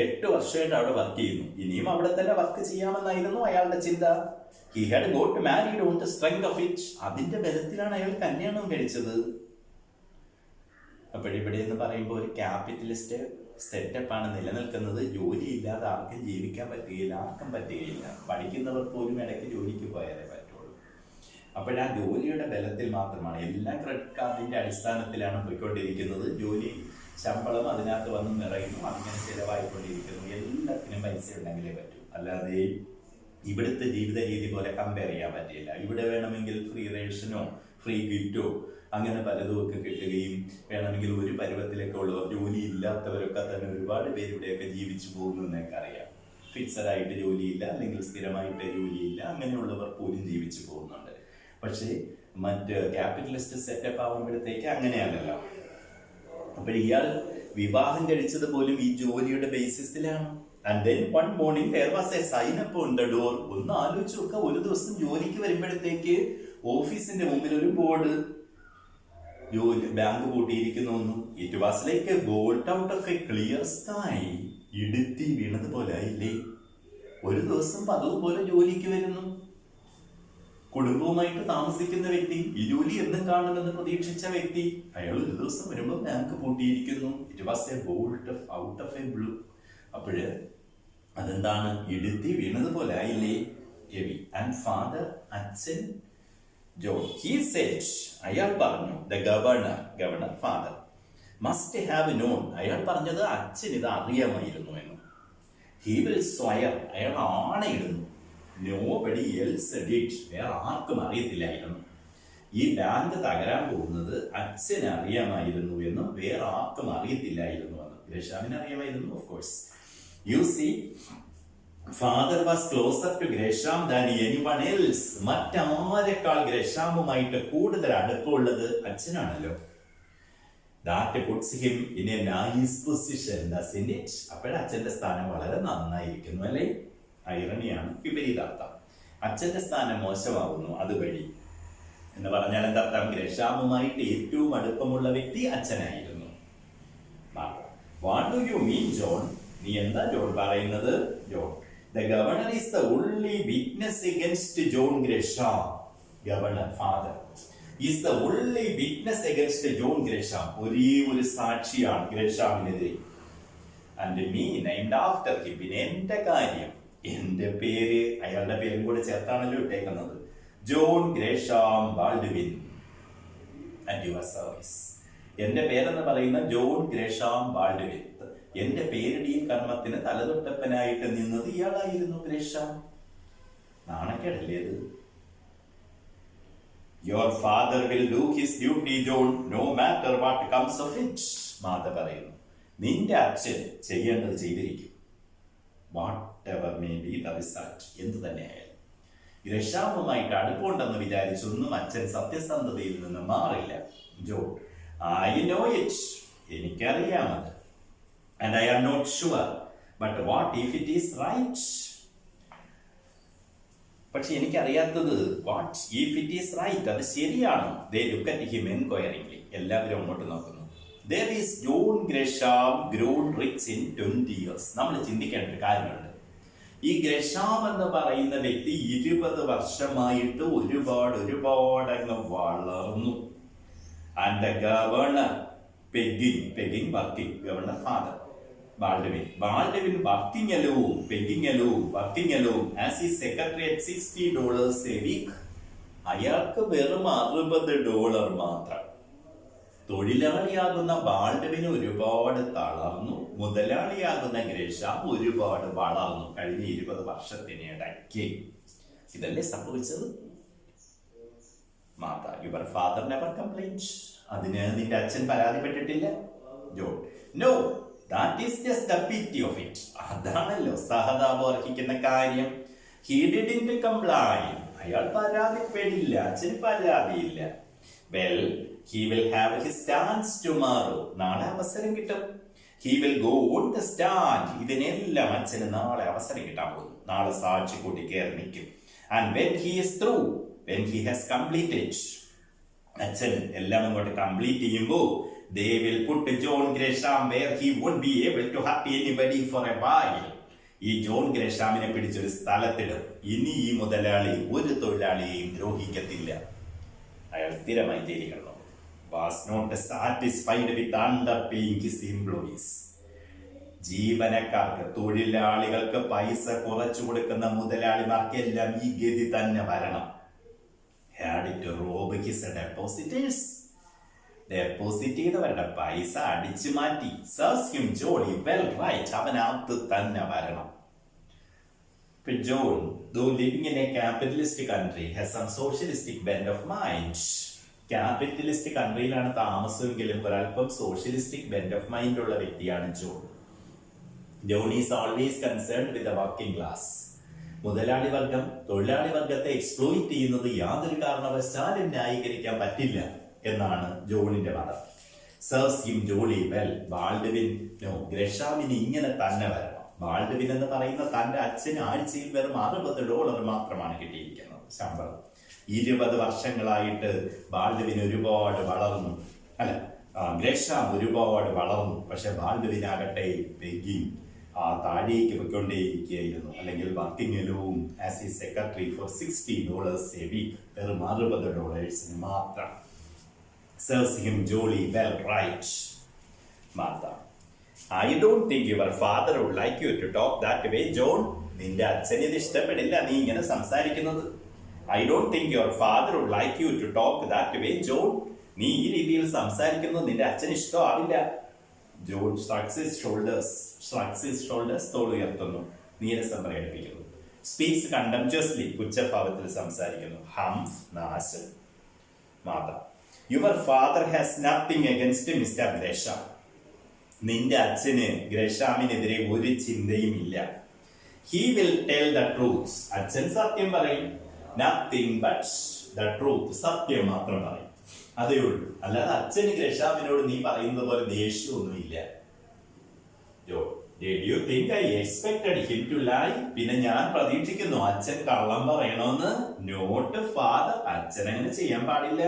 8 വർഷമായിട്ട് അവിടെ വർക്ക് ചെയ്യുന്നു, ഇനിയും അവിടെ തന്നെ വർക്ക് ചെയ്യാമെന്നായിരുന്നു അയാളുടെ ചിന്ത. He had got married on the strength of it. അതിന്റെ ബലത്തിലാണ് അയാൾ കല്യാണം കഴിച്ചത്. അപ്പോഴിവിടെ എന്ന് പറയുമ്പോൾ ഒരു ക്യാപിറ്റലിസ്റ്റ് സെറ്റപ്പാണ് നിലനിൽക്കുന്നത്. ജോലി ഇല്ലാതെ ആർക്കും ജീവിക്കാൻ പറ്റുകയില്ല, ആർക്കും പറ്റുകയില്ല. പഠിക്കുന്നവർ പോലും ഇടയ്ക്ക് ജോലിക്ക് പോയാലേ പറ്റുള്ളൂ. അപ്പോഴാ ജോലിയുടെ ബലത്തിൽ മാത്രമാണ്, എല്ലാം ക്രെഡിറ്റ് കാർഡിന്റെ അടിസ്ഥാനത്തിലാണ് പോയിക്കൊണ്ടിരിക്കുന്നത്. ജോലി ശമ്പളം അതിനകത്ത് വന്ന് നിറയുന്നു, അങ്ങനെ ചിലവായിക്കൊണ്ടിരിക്കുന്നു. എല്ലാത്തിനും പൈസ ഉണ്ടെങ്കിലേ പറ്റൂ, അല്ലാതെ ഇവിടുത്തെ ജീവിത രീതി പോലെ കമ്പയർ ചെയ്യാൻ പറ്റില്ല. ഇവിടെ വേണമെങ്കിൽ ഫ്രീ റേഷനോ ഫ്രീ കിറ്റോ അങ്ങനെ പലതുമൊക്കെ കിട്ടുകയും വേണമെങ്കിൽ ഒരു പരുവത്തിലൊക്കെ ഉള്ളവർ, ജോലി ഇല്ലാത്തവരൊക്കെ തന്നെ ഒരുപാട് പേര് ഇവിടെയൊക്കെ ജീവിച്ചു പോകുന്നു എന്നൊക്കെ അറിയാം. ഫിക്സഡ് ആയിട്ട് ജോലിയില്ല, അല്ലെങ്കിൽ സ്ഥിരമായിട്ട് ജോലിയില്ല, അങ്ങനെയുള്ളവർ പോലും ജീവിച്ചു പോകുന്നുണ്ട്. പക്ഷേ മറ്റ് ക്യാപിറ്റലിസ്റ്റ് സെറ്റപ്പ് ആകുമ്പോഴത്തേക്ക് അങ്ങനെയല്ലല്ലോ. അപ്പോൾ ഇയാൾ വിവാഹം കഴിച്ചത് പോലും ഈ ജോലിയുടെ ബേസിസിലാണ്. And then one morning there was a sign up on the door. ഒന്ന് ആലോചിച്ച് നോക്കുക, ഒരു ദിവസം ജോലിക്ക് വരുമ്പോഴത്തേക്ക് ഓഫീസിന്റെ മുമ്പിൽ ഒരു ബോർഡ്, ജോലി ബാങ്ക് പൂട്ടിയിരിക്കുന്നു. It was like a bolt out of a clear sky. ഇടുത്തി വീണതുപോലെ ആയില്ലേ. ഒരു ദിവസം അതുപോലെ ജോലിക്ക് വരുന്നു, കുടുംബവുമായിട്ട് താമസിക്കുന്ന വ്യക്തി, ഈ ജോലി എന്നും കാണുമെന്ന് പ്രതീക്ഷിച്ച വ്യക്തി, അയാൾ ഒരു ദിവസം വരുമ്പോൾ ബാങ്ക് പൂട്ടിയിരിക്കുന്നു. It was a bolt out of a blue. അപ്പോഴ് അതെന്താണ്, ഇടുത്തി വീണതുപോലെ ആയില്ലേ. എവി ആൻഡ് ഫാദർ, അച്ഛൻ ജോൺ. ഹി സെഡ്, അയാൾ പറഞ്ഞു, the governor father must have known. അയാൾ പറഞ്ഞത് അച്ഛൻ ഇത് അറിയാമായിരുന്നു എന്ന്. ഹി വിൽ സ്വയർ, അയാൾ ആണയിടുന്നു. Nobody else did. വേറെ ആർക്കും അറിയത്തില്ലായിരുന്നു. ഈ ബാങ്ക് തകരാൻ പോകുന്നത് അച്ഛന് അറിയാമായിരുന്നു എന്നും വേറെ ആർക്കും അറിയത്തില്ലായിരുന്നു എന്നും. ഗ്രേഷാമിന് അറിയാമായിരുന്നു, of course. You see, father was closer to Gresham than anyone else. മറ്റാരെക്കാൾ ഗ്രേഷാമുമായിട്ട് കൂടുതൽ അടുപ്പമുള്ളത് അച്ഛനാണല്ലോ. That puts him in a nice position, doesn't it? അപ്പോഴ അച്ഛന്റെ സ്ഥാനം വളരെ നന്നായിരിക്കുന്നു അല്ലേ. ഐറണിയാണ്, വിപരീതാർത്ഥം. അച്ഛന്റെ സ്ഥാനം മോശമാകുന്നു അതുവഴി എന്ന് പറഞ്ഞാൽ എന്താർത്ഥം, ഗ്രേഷാമുമായിട്ട് ഏറ്റവും അടുപ്പമുള്ള വ്യക്തി അച്ഛനായിരുന്നു. What do you mean, John? നീ എന്താ ജോൺ പറയുന്നത്? John, the governor is the only witness against John Gresham. Governor, father, is the only witness against John Gresham. ഒരേ ഒരു സാക്ഷിയാണ് ഗ്രേഷാമിനെതിരെ. And me named after him. പിന്നെ എന്റെ കാര്യം, എന്റെ പേര്, അയാളുടെ പേരും കൂടെ ചേർത്താണല്ലോ ഇട്ടേക്കുന്നത്. John Gresham Baldwin and your service. എന്റെ പേരെന്ന് പറയുന്ന ജോൺ ഗ്രേഷാം ബാൾഡ്വിൻ. എന്റെ പേരിടിയിൽ കർമ്മത്തിന് തലതൊട്ടപ്പനായിട്ട് നിന്നത് ഇയാളായിരുന്നു ഗ്രേഷാം. നാണക്കേടല്ലേ ഇത്? Your father will do his duty, John, no matter what comes of it. മാത പറയുന്നു, നിന്റെ അച്ഛൻ ചെയ്യേണ്ടത് ചെയ്തിരിക്കും. Whatever may be the result. എന്ത് തന്നെയായാലും. ഗ്രേഷാമുമായിട്ട് അടുപ്പുണ്ടെന്ന് വിചാരിച്ചൊന്നും അച്ഛൻ സത്യസന്ധതയിൽ നിന്ന് മാറില്ല. John, I know it. എനിക്കറിയാമത്. And I am not sure. But what if it is right? പക്ഷെ എനിക്കറിയാത്തത് what if it is right, അത് ശരിയാണോ? They look at him enquiringly. എല്ലാവരും അങ്ങോട്ട് നോക്കുന്നു. There is John Gresham grown rich in 20 years. നമ്മൾ ചിന്തിക്കേണ്ട ഒരു കാര്യമുണ്ട്. ഈ ഗ്രഷാം എന്ന് പറയുന്ന വ്യക്തി 20 വർഷമായിട്ട് ഒരുപാട് അങ്ങ് വളർന്നു. And the governor pegging working, governor father Baldwin working alone as his secretary at $60 a week. അയാൾക്ക് വെറും $60 മാത്രം. തൊഴിലാളിയാകുന്ന ബാൾഡ്വിൻ ഒരുപാട് തളർന്നു. മുതലാളിയാകുന്ന ഗ്രേഷാം ഒരുപാട് വളർന്നു കഴിഞ്ഞ 20 വർഷത്തിനിടയ്ക്ക്. ഇതല്ലേ സംഭവിച്ചത്? Mater, your father never complained. അതിന് നിന്റെ അച്ഛൻ പരാതിപ്പെട്ടിട്ടില്ല. John, no, that is just the pity of it. അതാണല്ലോ സഹതാപം അർഹിക്കുന്ന കാര്യം. He didn't complain. അയാൾ പരാതിപ്പെടില്ല. അച്ഛൻ പരാതിയില്ല. Well, he will have his chance tomorrow. നാളെ അവസരം കിട്ടും. He will go on the stand. ഇതിനെല്ലാം അച്ഛന് നാളെ അവസരം കിട്ടാൻ പോകുന്നു. നാളെ സാക്ഷി കൂട്ടി കയറി നിൽക്കും. And when he is through, when he has completed, അച്ഛൻ എല്ലാം അങ്ങോട്ട് കംപ്ലീറ്റ് ചെയ്യുമ്പോൾ they will put John Gresham where he won't be able to hurt anybody for a while. ഈ ജോൺ ഗ്രേഷാമിനെ പിടിച്ചൊരു സ്ഥലത്തിടും. ഇനി ഈ മുതലാളി ഒരു തൊഴിലാളിയെയും ദ്രോഹിക്കത്തില്ല. അയാൾ സ്ഥിരമായി ജയിലിൽ കിടന്നു. Was not satisfied with underpaying his employees. ജീവനക്കാർക്ക്, തൊഴിലാളികൾക്ക് പൈസ കുറച്ചു കൊടുക്കുന്ന മുതലാളിമാർക്കെല്ലാം ഈ ഗതി തന്നെ വരണം. Had to rob his depositors. Deposit ചെയ്തവരുടെ പൈസ അടിച്ചു മാറ്റി. Serves him jolly well right. അവനകത്ത് തന്നെ വരണം. John, though living in a capitalist country, has some socialistic bent of mind. Capitalist കൺട്രിയിലാണ് താമസമെങ്കിലും ഒരല്പം സോഷ്യലിസ്റ്റിക് ബെന്റ് ഓഫ് മൈൻഡ് ഉള്ള വ്യക്തിയാണ് John. John is always concerned with the working class. മുതലാളി വർഗം തൊഴിലാളി വർഗത്തെ എക്സ്പ്ലോയിറ്റ് ചെയ്യുന്നത് യാതൊരു കാരണവശാലും ന്യായീകരിക്കാൻ പറ്റില്ല എന്നാണ് ജോണിന്റെ മതം. Serves him jolly well. Baldwin, no, ഗ്രഷാമിന് ഇങ്ങനെ തന്നെ വരണം. ബാൾഡ്വിൻ എന്ന് പറയുന്ന തന്റെ അച്ഛന് ആഴ്ചയിൽ വെറും $60 മാത്രമാണ് കിട്ടിയിരിക്കുന്നത് ശമ്പളം. 20 വർഷങ്ങളായിട്ട് ബാൾഡ്വിൻ ഒരുപാട് വളർന്നു. അല്ല, ഗ്രഷാം ഒരുപാട് വളർന്നു. പക്ഷെ ബാൾഡ്വിനാകട്ടെ ബെഗിങ്, താഴേക്ക് പോയിക്കൊണ്ടേയിരിക്കുകയായിരുന്നു. അല്ലെങ്കിൽ working alone as a secretary for $60 a week. വെറും $60 മാത്രം. Serves him jolly well right. Martha, I don't think your father would like you to talk that way, John. നിന്റെ അച്ഛന് ഇത് ഇഷ്ടപ്പെടില്ല നീ ഇങ്ങനെ സംസാരിക്കുന്നത്. I don't think your father would like you to talk that way, John. നീ ഈ രീതിയിൽ സംസാരിക്കുന്നത് നിന്റെ അച്ഛന് ഇഷ്ടമാവില്ല. ജോൺ shrugs his shoulders, തോൾ ഉയർത്തുന്നു, നീരസം പ്രകടിപ്പിക്കുന്നു. Speaks contemptuously, പുച്ഛഭാവത്തിൽ സംസാരിക്കുന്നു. Humph, നാശം. Martha, your father has nothing against Mr. Gresham. നിന്റെ അച്ഛന് ഗ്രഷാമിനെതിരെ ഒരു ചിന്തയും ഇല്ല. He will tell the truth. അച്ഛൻ സത്യം പറയും. Nothing but the truth. സത്യം മാത്രം പറയും. അതേ ഉള്ളൂ. അല്ലാതെ അച്ഛന് ഗ്രഷാമിനോട് നീ പറയുന്നത് പോലെ ദേഷ്യമൊന്നുമില്ല. Did you think I expected him to lie? പിന്നെ ഞാൻ പ്രതീക്ഷിക്കുന്നു അച്ഛൻ കള്ളം പറയണമെന്ന്. Not father. അച്ഛൻ അങ്ങനെ ചെയ്യാൻ പാടില്ല.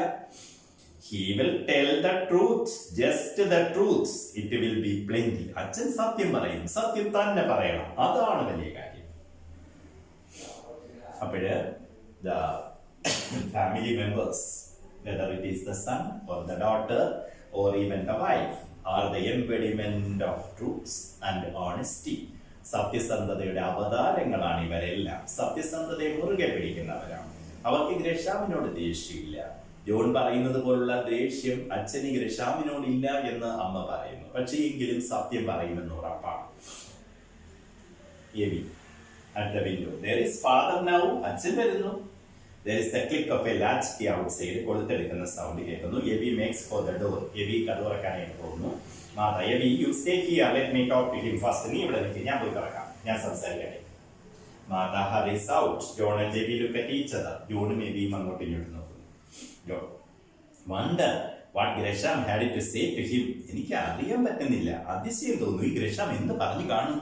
He will tell the truth, just the truth. It will be plenty. അച്ഛൻ സത്യം പറയും, സത്യം തന്നെ പറയണം. അതാണ് വലിയ കാര്യം. അപ്പോഴ് the family members, whether it is the son or the daughter or even the wife, are the embodiment of truth and honesty. സത്യസന്ധതയുടെ അവതാരങ്ങളാണ് ഇവരെല്ലാം. സത്യസന്ധതയെ മുറുകെ പിടിക്കുന്നവരാണ്. അവർക്ക് ഗ്രഷാമിനോട് ദേഷ്യമില്ല. ജോൺ പറയുന്നത് പോലുള്ള ദേഷ്യം അച്ഛന് ഗ്രഷാമിനോടില്ല എന്ന് അമ്മ പറയുന്നു. പക്ഷേ എങ്കിലും സത്യം പറയുമെന്ന് ഉറപ്പാണ്. എവി at the window. There is father now. അച്ഛൻ വരുന്നു. There is the click of a latch key outside. കൊളുത്തെടുക്കുന്ന സൗണ്ട് കേൾക്കുന്നു. Evie makes for the door. എവി കഥ തുറക്കാനായിട്ട് പോകുന്നു. മാതാ, എവി you stay here. Let me talk to him first. നീ ഇവിടെ നിൽക്കുക, ഞാൻ പോയി തുറക്കാം, ഞാൻ സംസാരിക്കട്ടെ. മാതാ hurries out. John and Evi look at each other. ജോണും എവിയും അങ്ങോട്ട് ഇങ്ങോട്ട് നോക്കുന്നു. John wonder what Gresham had to say to him. എനിക്ക് അറിയാൻ പറ്റുന്നില്ല, അതിശയം തോന്നുന്നു, ഈ ഗ്രഷാം എന്ത് പറഞ്ഞു കാണും.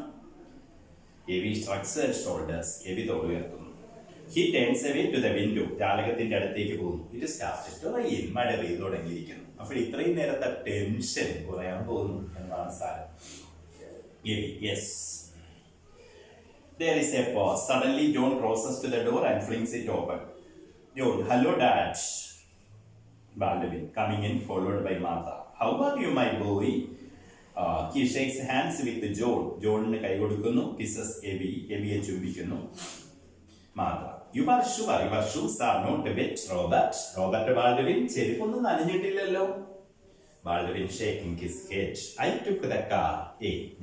എവി shrugs her shoulders. Away തോളുയർത്തുന്നു. He turns away to the window. ജാലകത്തിന്റെ അടുത്തേക്ക് പോകുന്നു. It started to rain. മഴ പെയ്തു തുടങ്ങിയിരിക്കുന്നു. അപ്പോൾ ഇത്രയും നേരത്തെ ടെൻഷൻ കുറയാൻ പോകുന്നു എന്നാണ് സാരം. എവി, yes. There is a pause. Suddenly John crosses to the door and flings it open. John, hello dad. Baldwin coming in followed by Martha. How are you my boy? He shakes hands with John. ജോണിന് കൈ കൊടുക്കുന്നു. Kisses Evi. എവിയെ ചുംബിക്കുന്നു. Martha, you are sure your shoes are not wet, Robert? Robert Baldwin, ചെരുപ്പൊന്നും നനഞ്ഞിട്ടില്ലല്ലോ. Baldwin shaking his head. I took the car.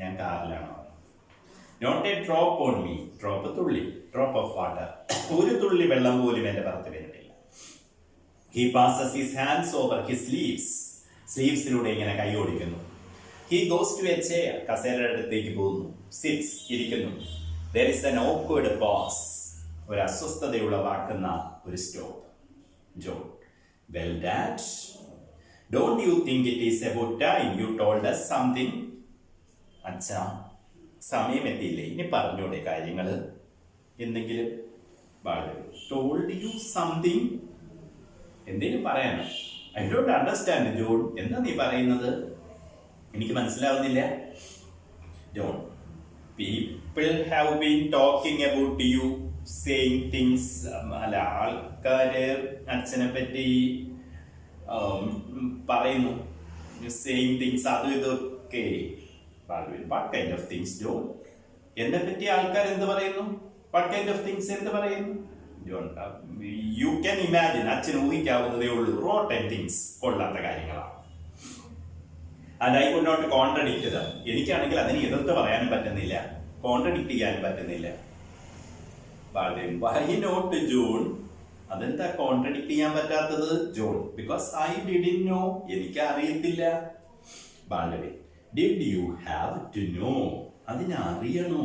ഞാൻ കാറിലാണ്. Not a drop on me. Drop തുള്ളി. Drop of water. ഒരു തുള്ളി വെള്ളം പോലും എന്റെ പുറത്ത് വീണിട്ടില്ല. He passes his hands over his sleeves. സ്ലീവ്സിലൂടെ ഇങ്ങനെ കൈ ഓടിക്കുന്നു. He goes to a chair. കസേരയുടെ അടുത്തേക്ക് പോകുന്നു. Sits, ഇരിക്കുന്നു. There is an awkward pause. ഒരു അസ്വസ്ഥതയുളവാക്കുന്ന ഒരു stop. John, well dad, don't you think it is about time you told us something? അച്ഛാ, സമയം എത്തിയില്ലേ, ഇനി പറഞ്ഞോടെ കാര്യങ്ങള് എന്തെങ്കിലും. told you something? എന്തെങ്കിലും പറയാനോ? I don't understand, John. എന്താ നീ പറയുന്നത്? എനിക്ക് മനസ്സിലാവുന്നില്ല. John, people have been talking about you, saying things. അല്ല, ആൾക്കാര് അച്ഛനെ പറ്റി പറയുന്നു. saying things, അതും ഇതൊക്കെ. What kind of things, John? എന്നെ പറ്റി ആൾക്കാർ എന്ത് പറയുന്നു? What kind of things എന്ത് പറയുന്നു? John, you can imagine. അച്ഛൻ ഊഹിക്കാവുന്നതേ ഉള്ളൂ. rotten things, കൊള്ളാത്ത കാര്യങ്ങളാണ്. And I could not contradict them. എനിക്കാണെങ്കിൽ അതിന് എതിർത്ത് പറയാനും പറ്റുന്നില്ല, കോൺട്രഡിക്ട് ചെയ്യാനും പറ്റുന്നില്ല. Why not, John? അതെന്താ കോൺട്രഡിക്ട് ചെയ്യാൻ പറ്റാത്തത്, John? Because I didn't know. എനിക്ക് അറിയത്തില്ല. Did you have to know? അതിനെ അറിയണോ?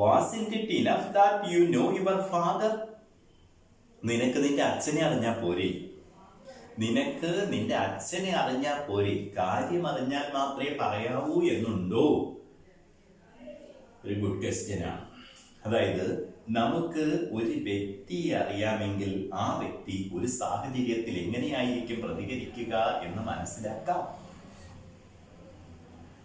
Wasn't it enough that you know your father? നിനക്ക് നിന്റെ അച്ഛനെ അറിഞ്ഞാൽ പോരെ? നിനക്ക് നിന്റെ അച്ഛനെ അറിഞ്ഞാൽ പോരെ? കാര്യം അറിഞ്ഞാൽ മാത്രമേ പറയാവൂ എന്നുണ്ടോ? ഒരു ഗുഡ് ക്വസ്റ്റ്യൻ ആണ്. അതായത്, നമുക്ക് ഒരു വ്യക്തിയെ അറിയാമെങ്കിൽ ആ വ്യക്തി ഒരു സാഹചര്യത്തിൽ എങ്ങനെയായിരിക്കും പ്രതികരിക്കുക എന്ന് മനസ്സിലാക്കാം.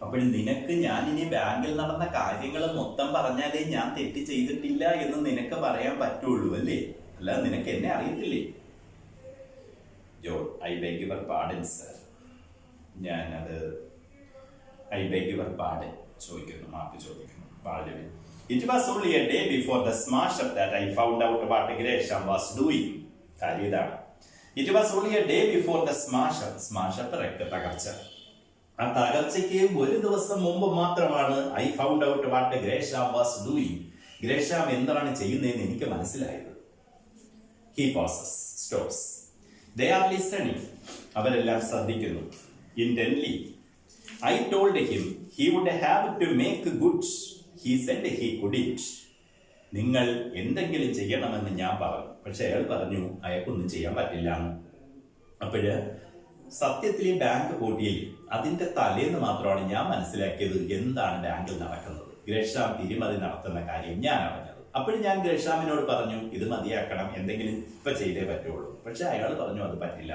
അപ്പോൾ നിനക്ക് ഞാനിനി ബാങ്കിൽ നടന്ന കാര്യങ്ങൾ മൊത്തം പറഞ്ഞാലേ ഞാൻ തെറ്റ് ചെയ്തിട്ടില്ല എന്ന് നിനക്ക് പറയാൻ പറ്റുള്ളൂ, അല്ലേ? അല്ലാതെ നിനക്ക് എന്നെ അറിയത്തില്ലേ? John, I beg your pardon sir. ഞാനത് ഐ ബെഗ് യുവർ പാർഡൻ ചോദിക്കുന്നു, മാപ്പ് ചോദിക്കുന്നു. Baldwin, it was only a day before the smash up that I found out what Gresham was doing. കാര്യം ഇതാണ്. It was only a day before the smash up. Smash up, തകർച്ച. ആ തകർച്ചയ്ക്ക് ഒരു ദിവസം മുമ്പ് മാത്രമാണ് I found out what Gresham was doing. ഗ്രേഷാം എന്താണ് ചെയ്യുന്നതെന്ന് എനിക്ക് മനസ്സിലായത്. He pauses, stops. They are listening. അവരെല്ലാം ശ്രദ്ധിക്കുന്നു. Intently. I told him he would have to make good. He said he couldn't. നിങ്ങൾ എന്തെങ്കിലും ചെയ്യണമെന്ന് ഞാൻ പറഞ്ഞു, പക്ഷെ അയാൾ പറഞ്ഞു അയാൾക്കൊന്നും ചെയ്യാൻ പറ്റില്ല. അപ്പോഴ് സത്യത്തിൽ ഈ ബാങ്ക് പൂട്ടിയിൽ അതിന്റെ തലേന്ന് മാത്രമാണ് ഞാൻ മനസ്സിലാക്കിയത് എന്താണ് ബാങ്കിൽ നടക്കുന്നത്. ഗ്രേഷാം തിരിമറി നടത്തുന്ന കാര്യം ഞാൻ അറിഞ്ഞത്. അപ്പോഴും ഞാൻ ഗ്രേഷാമിനോട് പറഞ്ഞു ഇത് മതിയാക്കണം, എന്തെങ്കിലും ഇപ്പൊ ചെയ്തേ പറ്റുള്ളൂ. പക്ഷെ അയാൾ പറഞ്ഞു അത് പറ്റില്ല.